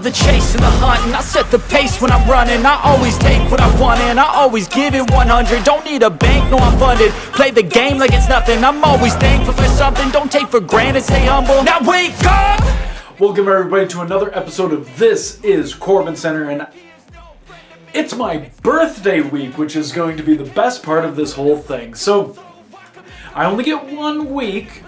the chase and the hunt, and I set the pace when I'm running. I always take what I want and I always give it 100. Don't need a bank, no I'm funded. Play the game like it's nothing. I'm always thankful for something. Don't take for granted, stay humble. Now wake up! Welcome everybody to another episode of This is CorbinCenter, and it's my birthday week, which is going to be the best part of this whole thing. So, I only get 1 week,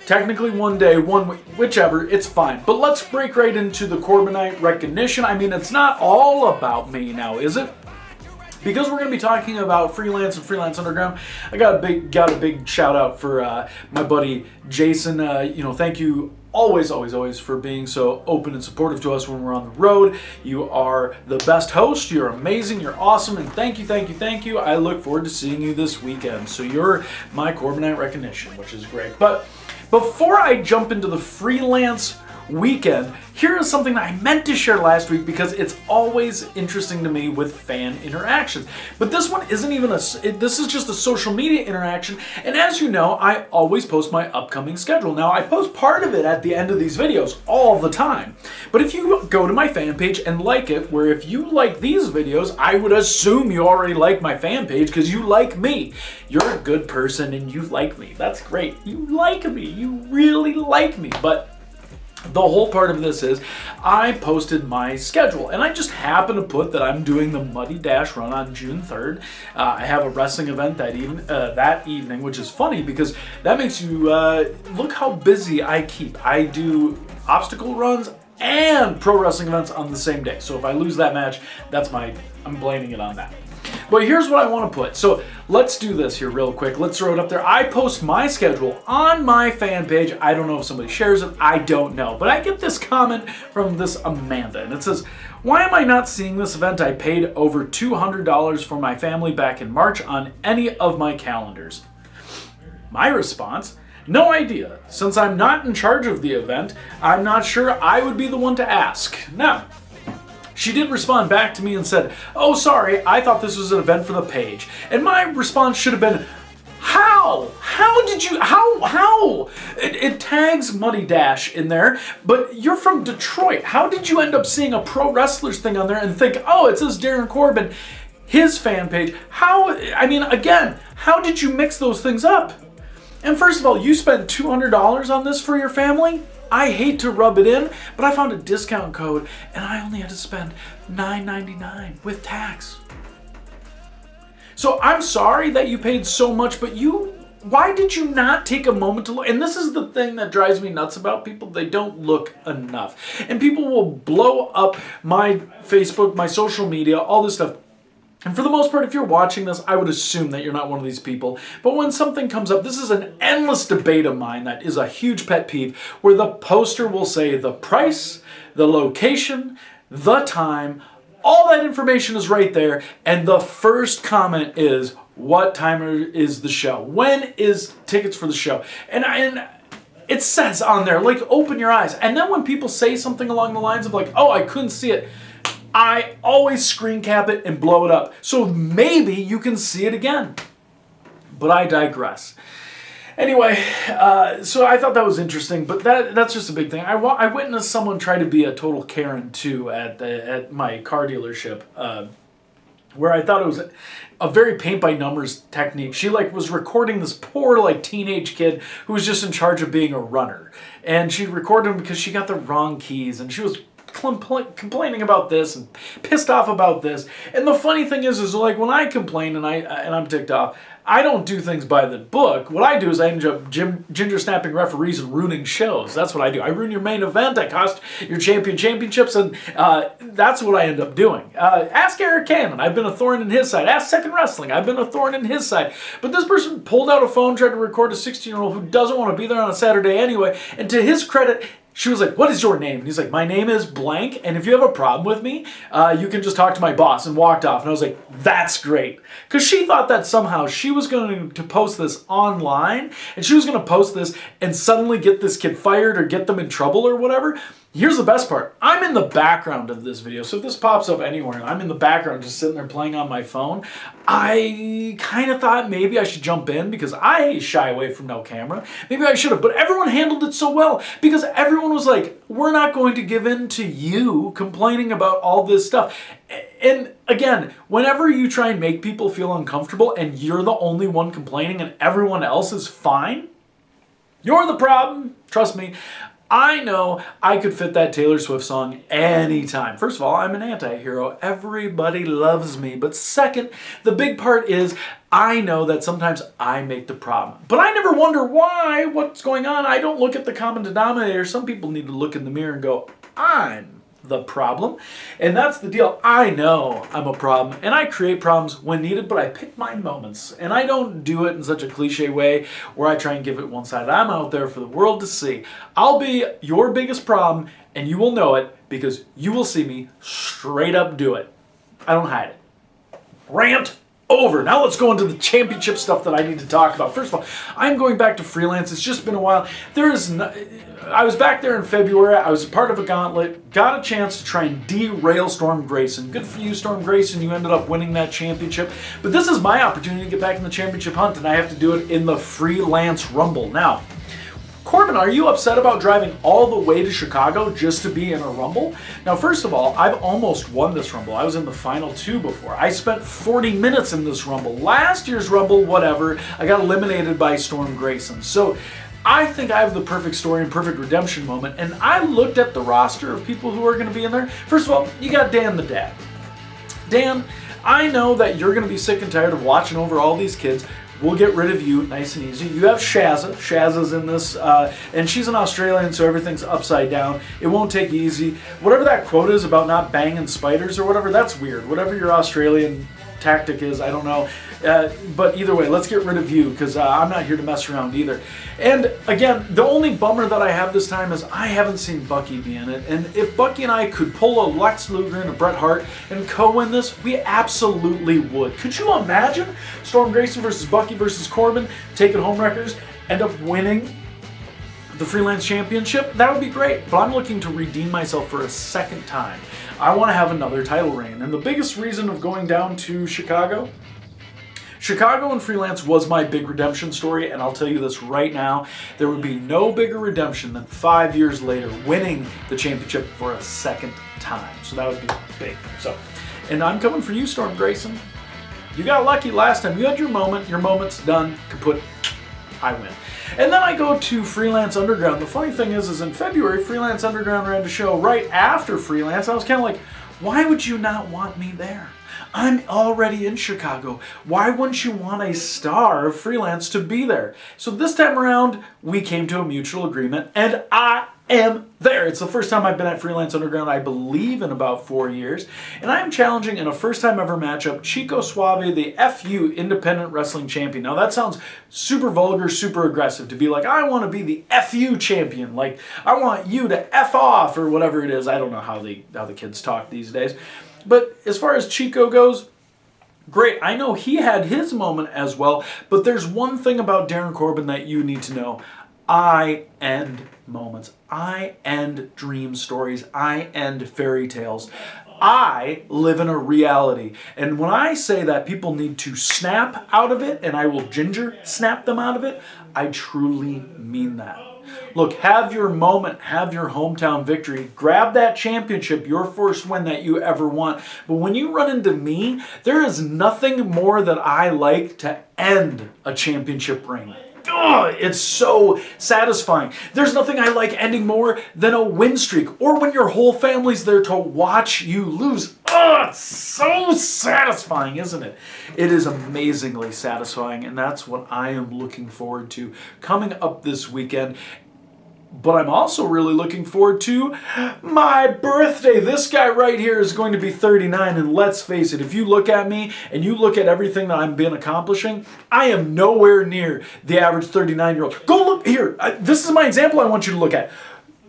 technically 1 day, 1 week, whichever, it's fine. But let's break right into the Corbinite recognition. I mean, it's not all about me now, is it? Because we're going to be talking about freelance and Freelance Underground, I got a big shout out for my buddy Jason. Thank you always for being so open and supportive to us when we're on the road. You are the best host. You're amazing. You're awesome. And thank you. I look forward to seeing you this weekend. So you're my Corbinite recognition, which is great. But before I jump into the freelance weekend, here is something that I meant to share last week because it's always interesting to me with fan interactions. But this one isn't even this is just a social media interaction. And as you know, I always post my upcoming schedule. Now, I post part of it at the end of these videos all the time. But if you go to my fan page and like it, where if you like these videos, I would assume you already like my fan page because you like me. You're a good person and you like me. That's great. You like me. You really like me. But the whole part of this is I posted my schedule, and I just happen to put that I'm doing the Muddy Dash run on June 3rd. I have a wrestling event that evening, which is funny because that makes you look how busy I keep. I do obstacle runs and pro wrestling events on the same day. So if I lose that match, I'm blaming it on that. But here's what I want to put. So let's do this here real quick. Let's throw it up there. I post my schedule on my fan page. I don't know if somebody shares it. I don't know. But I get this comment from this Amanda. And it says, "Why am I not seeing this event? I paid over $200 for my family back in March on any of my calendars." My response, "No idea. Since I'm not in charge of the event, I'm not sure I would be the one to ask." Now, she did respond back to me and said, "Oh, sorry, I thought this was an event for the page." And my response should have been, how? How did you, how? It tags Muddy Dash in there, but you're from Detroit. How did you end up seeing a pro wrestlers thing on there and think, oh, it says Darin Corbin, his fan page? How did you mix those things up? And first of all, you spent $200 on this for your family? I hate to rub it in, but I found a discount code and I only had to spend $9.99 with tax. So I'm sorry that you paid so much, but why did you not take a moment to look? And this is the thing that drives me nuts about people. They don't look enough. And people will blow up my Facebook, my social media, all this stuff. And for the most part, if you're watching this, I would assume that you're not one of these people. But when something comes up, this is an endless debate of mine that is a huge pet peeve, where the poster will say the price, the location, the time, all that information is right there. And the first comment is, what time is the show? When is tickets for the show? And it says on there, like, open your eyes. And then when people say something along the lines of like, oh, I couldn't see it, I always screen cap it and blow it up. So maybe you can see it again. But I digress. Anyway, so I thought that was interesting, but that's just a big thing. I witnessed someone try to be a total Karen too at my car dealership, where I thought it was a very paint by numbers technique. She was recording this poor teenage kid who was just in charge of being a runner. And she recorded him because she got the wrong keys, and she was complaining about this and pissed off about this. And the funny thing is when I complain and I'm ticked off, I don't do things by the book. What I do is I end up ginger snapping referees and ruining shows. That's what I do. I ruin your main event. I cost your championships, and that's what I end up doing. Ask Eric Cannon. I've been a thorn in his side. Ask Second Wrestling. I've been a thorn in his side. But this person pulled out a phone, tried to record a 16-year-old who doesn't want to be there on a Saturday anyway, and to his credit, she was like, "What is your name?" And he's like, "My name is blank, and if you have a problem with me, you can just talk to my boss," and walked off. And I was like, that's great. Because she thought that somehow she was going to post this online, and she was going to post this and suddenly get this kid fired or get them in trouble or whatever. Here's the best part. I'm in the background of this video. So if this pops up anywhere, I'm in the background just sitting there playing on my phone. I kind of thought maybe I should jump in because I shy away from no camera. Maybe I should have, but everyone handled it so well because everyone was like, we're not going to give in to you complaining about all this stuff. And again, whenever you try and make people feel uncomfortable and you're the only one complaining and everyone else is fine, you're the problem. Trust me. I know I could fit that Taylor Swift song anytime. First of all, I'm an anti-hero. Everybody loves me. But second, the big part is I know that sometimes I make the problem. But I never wonder why, what's going on. I don't look at the common denominator. Some people need to look in the mirror and go, I'm the problem. And that's the deal. I know I'm a problem and I create problems when needed, but I pick my moments and I don't do it in such a cliche way where I try and give it one side. I'm out there for the world to see. I'll be your biggest problem and you will know it because you will see me straight up do it. I don't hide it. Rant over. Now let's go into the championship stuff that I need to talk about. First of all, I'm going back to freelance. It's just been a while. I was back there in February. I was part of a gauntlet. Got a chance to try and derail Storm Grayson. Good for you, Storm Grayson. You ended up winning that championship. But this is my opportunity to get back in the championship hunt, and I have to do it in the Freelance Rumble. Now, Corbin, are you upset about driving all the way to Chicago just to be in a Rumble? Now, first of all, I've almost won this Rumble. I was in the final two before. I spent 40 minutes in this Rumble. Last year's Rumble, whatever, I got eliminated by Storm Grayson. So I think I have the perfect story and perfect redemption moment. And I looked at the roster of people who are going to be in there. First of all, you got Dan the Dad. Dan, I know that you're going to be sick and tired of watching over all these kids. We'll get rid of you nice and easy. You have Shazza. Shazza's in this, and she's an Australian, so everything's upside down. It won't take easy. Whatever that quote is about not banging spiders or whatever, that's weird. Whatever your Australian tactic is, I don't know. But either way, let's get rid of you because I'm not here to mess around either. And again, the only bummer that I have this time is I haven't seen Bucky be in it. And if Bucky and I could pull a Lex Luger and a Bret Hart and co-win this, we absolutely would. Could you imagine Storm Grayson versus Bucky versus Corbin taking home records, end up winning the Freelance Championship? That would be great. But I'm looking to redeem myself for a second time. I want to have another title reign. And the biggest reason of going down to Chicago and Freelance was my big redemption story, and I'll tell you this right now, there would be no bigger redemption than 5 years later winning the championship for a second time. So that would be big. And I'm coming for you, Storm Grayson. You got lucky last time. You had your moment. Your moment's done. Kaput. I win. And then I go to Freelance Underground. The funny thing is in February, Freelance Underground ran a show right after Freelance. I was kind of like, why would you not want me there? I'm already in Chicago. Why wouldn't you want a star of Freelance to be there? So this time around, we came to a mutual agreement, and I am there. It's the first time I've been at Freelance Underground, I believe, in about 4 years. And I am challenging in a first-time ever matchup Chico Suave, the FU Independent Wrestling Champion. Now that sounds super vulgar, super aggressive to be like, I want to be the FU champion. Like, I want you to F off or whatever it is. I don't know how the kids talk these days. But as far as Chico goes, great. I know he had his moment as well, but there's one thing about Darin Corbin that you need to know. I end moments. I end dream stories. I end fairy tales. I live in a reality. And when I say that people need to snap out of it, and I will ginger snap them out of it, I truly mean that. Look, have your moment, have your hometown victory, grab that championship, your first win that you ever want. But when you run into me, there is nothing more that I like to end a championship reign. Ugh, it's so satisfying. There's nothing I like ending more than a win streak or when your whole family's there to watch you lose. Ugh, it's so satisfying, isn't it? It is amazingly satisfying, and that's what I am looking forward to coming up this weekend. But I'm also really looking forward to my birthday. This guy right here is going to be 39, and let's face it, if you look at me and you look at everything that I've been accomplishing, I am nowhere near the average 39-year-old. Go look here. This is my example I want you to look at.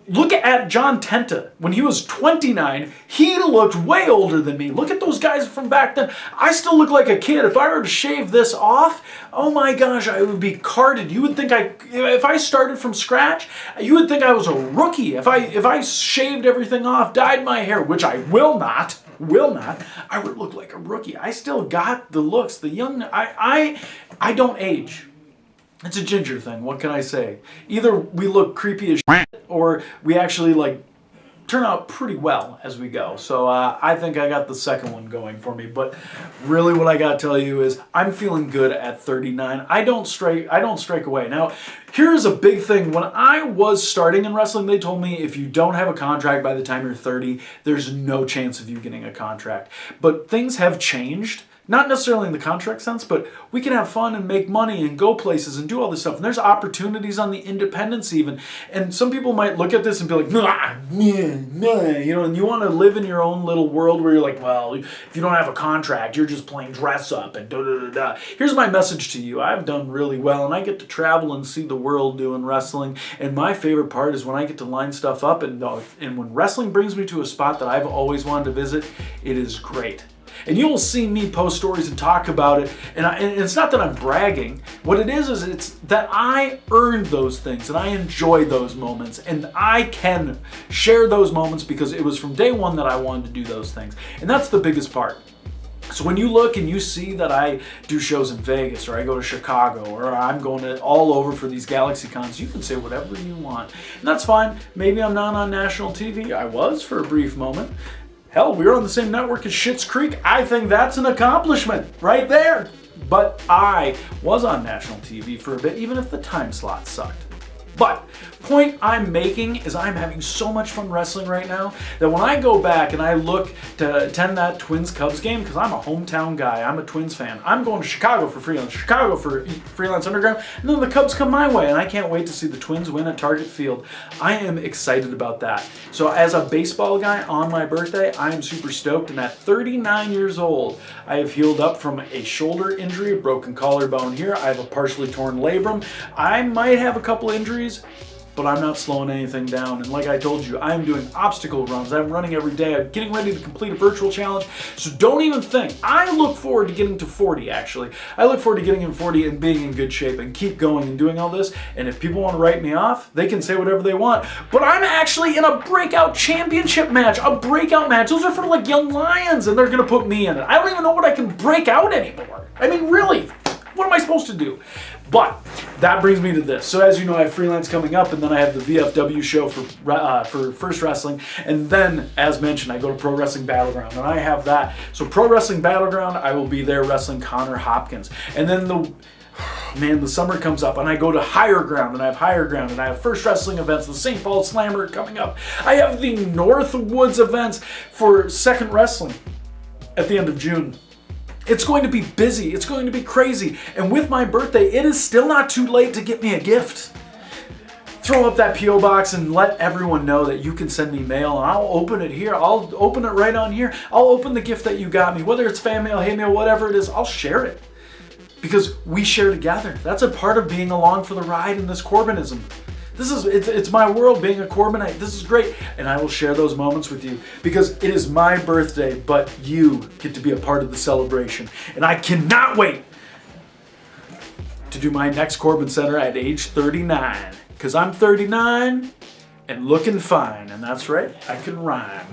Look at John Tenta. When he was 29, he looked way older than me. Look at those guys from back then. I still look like a kid. If I were to shave this off, oh my gosh, I would be carded. You would think if I started from scratch, you would think I was a rookie. If I shaved everything off, dyed my hair, which I will not, I would look like a rookie. I still got the looks. The young, I don't age. It's a ginger thing, what can I say? Either we look creepy as shit, or we actually like turn out pretty well as we go. So I think I got the second one going for me. But really what I gotta tell you is I'm feeling good at 39. I don't strike away. Now, here's a big thing. When I was starting in wrestling, they told me if you don't have a contract by the time you're 30, there's no chance of you getting a contract. But things have changed. Not necessarily in the contract sense, but we can have fun and make money and go places and do all this stuff. And there's opportunities on the independents even. And some people might look at this and be like, nah, you know, and you want to live in your own little world where you're like, well, if you don't have a contract, you're just playing dress up and da-da-da-da. Here's my message to you. I've done really well, and I get to travel and see the world doing wrestling. And my favorite part is when I get to line stuff up, and when wrestling brings me to a spot that I've always wanted to visit, it is great. And you will see me post stories and talk about it. And it's not that I'm bragging. What it is it's that I earned those things and I enjoy those moments. And I can share those moments because it was from day one that I wanted to do those things. And that's the biggest part. So when you look and you see that I do shows in Vegas, or I go to Chicago, or I'm going to all over for these Galaxy Cons, you can say whatever you want. And that's fine. Maybe I'm not on national TV. I was for a brief moment. Hell, we were on the same network as Schitt's Creek. I think that's an accomplishment right there. But I was on national TV for a bit, even if the time slot sucked. But point I'm making is I'm having so much fun wrestling right now that when I go back and I look to attend that Twins-Cubs game, because I'm a hometown guy, I'm a Twins fan, I'm going to Chicago for Freelance Underground, and then the Cubs come my way, and I can't wait to see the Twins win at Target Field. I am excited about that. So as a baseball guy on my birthday, I am super stoked, and at 39 years old, I have healed up from a shoulder injury, a broken collarbone here, I have a partially torn labrum, I might have a couple injuries, but I'm not slowing anything down. And like I told you, I'm doing obstacle runs. I'm running every day. I'm getting ready to complete a virtual challenge. So don't even think. I look forward to getting to 40, actually. I look forward to getting in 40 and being in good shape and keep going and doing all this. And if people want to write me off, they can say whatever they want. But I'm actually in a breakout championship match. A breakout match. Those are for like young lions, and they're going to put me in it. I don't even know what I can break out anymore. I mean, really, what am I supposed to do? But that brings me to this. So as you know, I have freelance coming up, and then I have the VFW show for First Wrestling. And then, as mentioned, I go to Pro Wrestling Battleground, and I have that. So Pro Wrestling Battleground, I will be there wrestling Connor Hopkins. And then the summer comes up, and I go to Higher Ground, and I have Higher Ground, and I have First Wrestling events, the St. Paul Slammer coming up. I have the Northwoods events for Second Wrestling at the end of June. It's going to be busy. It's going to be crazy. And with my birthday, it is still not too late to get me a gift. Throw up that P.O. box and let everyone know that you can send me mail, and I'll open it here. I'll open it right on here. I'll open the gift that you got me. Whether it's fan mail, hate mail, whatever it is, I'll share it. Because we share together. That's a part of being along for the ride in this Corbinism. It's my world being a Corbinite. This is great. And I will share those moments with you because it is my birthday, but you get to be a part of the celebration. And I cannot wait to do my next CorbinCenter at age 39. Because I'm 39 and looking fine. And that's right, I can rhyme.